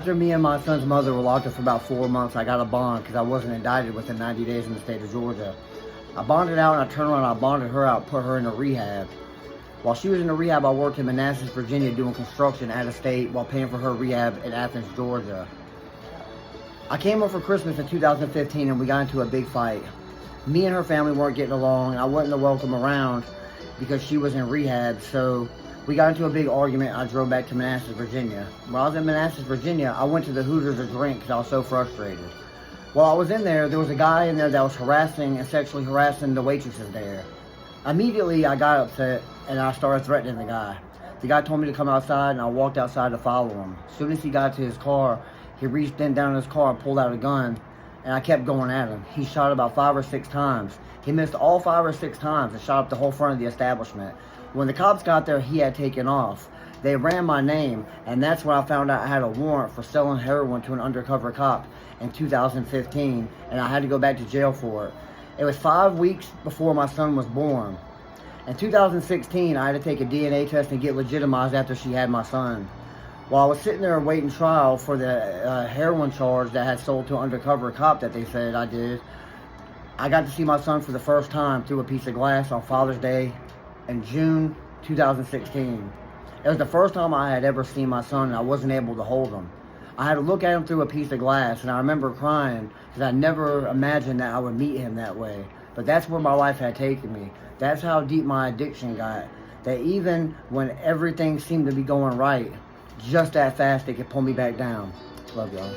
After me and my son's mother were locked up for about 4 months, I got a bond because I wasn't indicted within 90 days in the state of Georgia. I bonded out and I turned around and I bonded her out, put her in a rehab. While she was in the rehab, I worked in Manassas, Virginia doing construction out of state while paying for her rehab in Athens, Georgia. I came home for Christmas in 2015 and we got into a big fight. Me and her family weren't getting along and I wasn't to welcome around because she was in rehab, so we got into a big argument. I drove back to Manassas, Virginia. While I was in Manassas, Virginia, I went to the Hooters to drink because I was so frustrated. While I was in there was a guy in there that was harassing and sexually harassing the waitresses there. Immediately, I got upset and I started threatening the guy. The guy told me to come outside and I walked outside to follow him. As soon as he got to his car, he reached in down his car and pulled out a gun, and I kept going at him. He shot about 5 or 6 times. He missed all 5 or 6 times and shot up the whole front of the establishment. When the cops got there, he had taken off. They ran my name, and that's when I found out I had a warrant for selling heroin to an undercover cop in 2015, and I had to go back to jail for it. It was 5 weeks before my son was born. In 2016, I had to take a DNA test and get legitimized after she had my son. While I was sitting there waiting trial for the heroin charge that I had sold to an undercover cop that they said I did, I got to see my son for the first time through a piece of glass on Father's Day in June 2016. It was the first time I had ever seen my son and I wasn't able to hold him. I had to look at him through a piece of glass and I remember crying because I never imagined that I would meet him that way. But that's where my life had taken me. That's how deep my addiction got. That even when everything seemed to be going right, just that fast, it could pull me back down. Love y'all.